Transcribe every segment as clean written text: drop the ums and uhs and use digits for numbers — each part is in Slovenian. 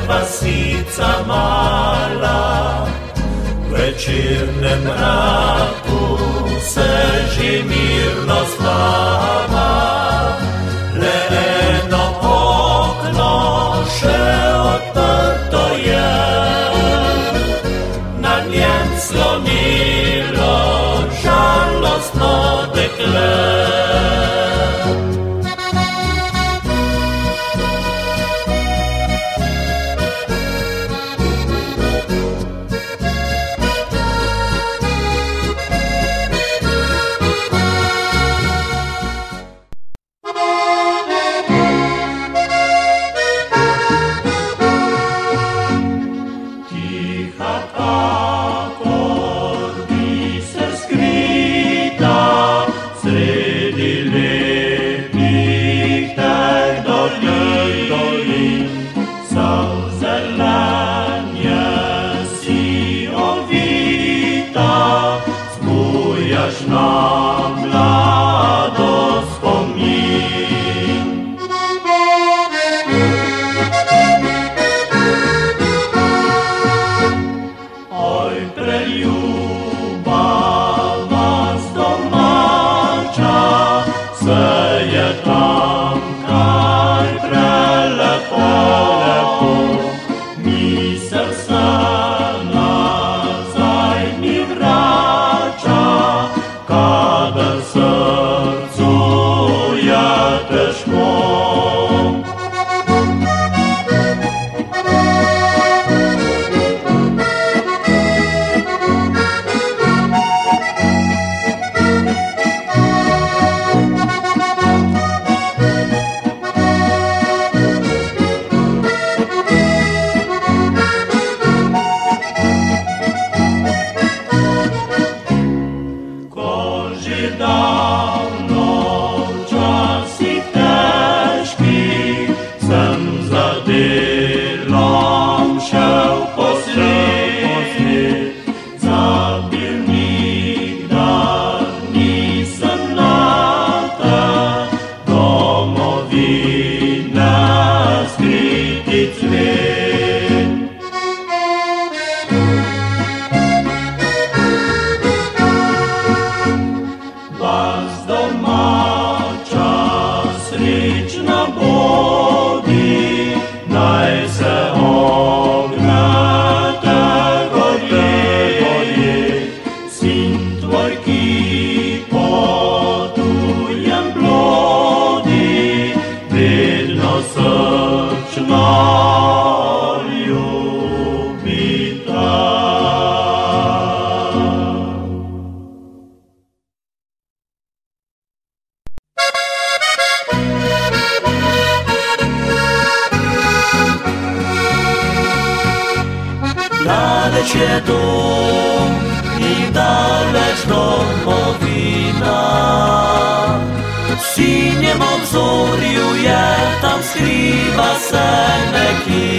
Vasica mala, v večernem mraku se že mirno spava. Le eno okno še odprto je, na njem slonilo žalostno dekle. Daleć je dom i daleć domovina, v sinjem obzorju je, tam skriva se neki.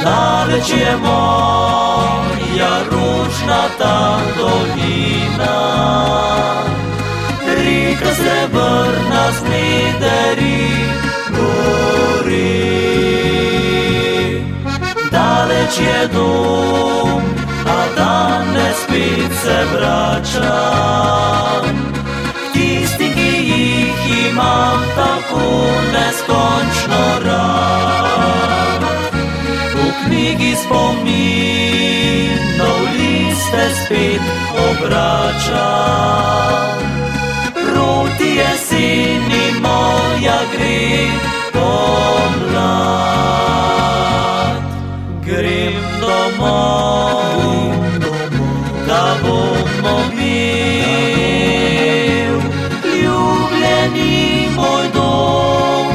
Daleć je moja ružnata dolina, rika srebrna znideri gori. Daleć je dom, a danes spet se vračam k tistim, ki jih imam tako neskončno rad. V knjigi spominov liste spet obračam, proti jeseni moja gre pomlad. Grem domov, da bomo imel ljubljeni moj dom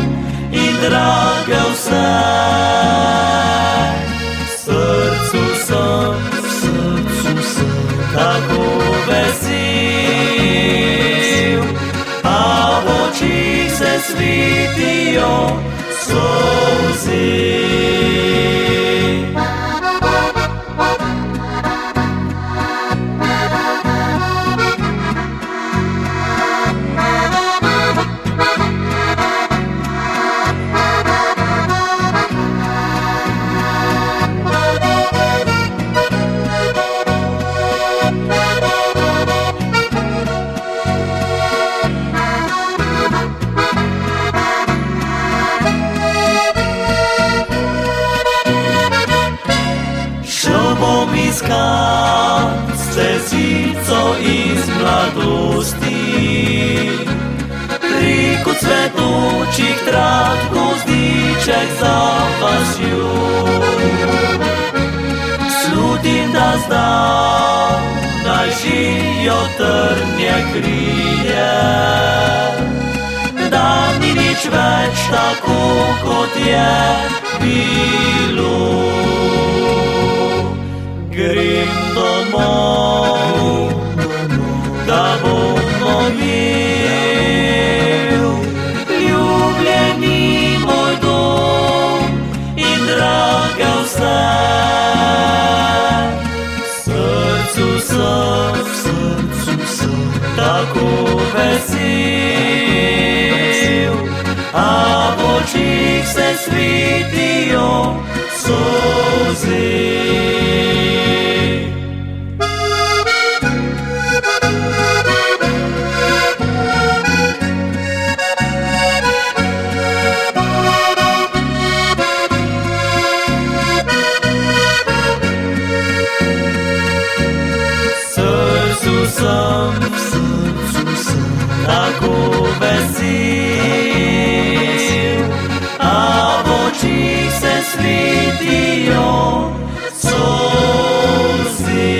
in drage vse. V srcu sem tako vesel. svitijo solzi. Z cezico iz mladosti, preko cvetučih trat gozdiček za vasjo. Slutim, da zdaj žijo trnje krije, da ni nič več tako, kot je bilo. Grem domov, da bom imel ljubljeni moj dom in drage vse. V srcu sem tako vesel, a v očih se svitijo solzi. Tako vesel, a v očih se svitijo solzi.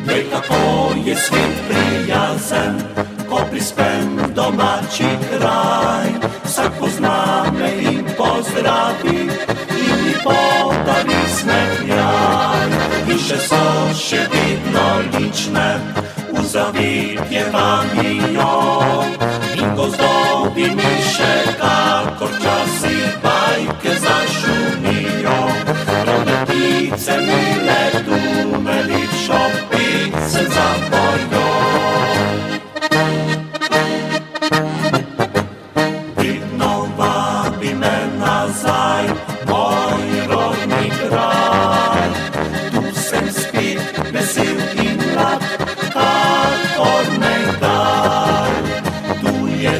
Glej, kako je svet prijazen, ko prispem v domači kraj. Vsak pozna me in pozdravi in mi podari smehljaj. Hiše so še vedno lične, v zavetje vamijo in gozdovi mi še kakor včasih bajke zašumijo. Rode ptice mi letu me lipšo pice zapojo.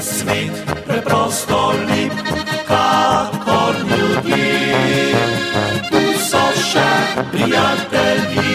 Svet preprosto lep, kakor ljudje. Tu so še prijatelji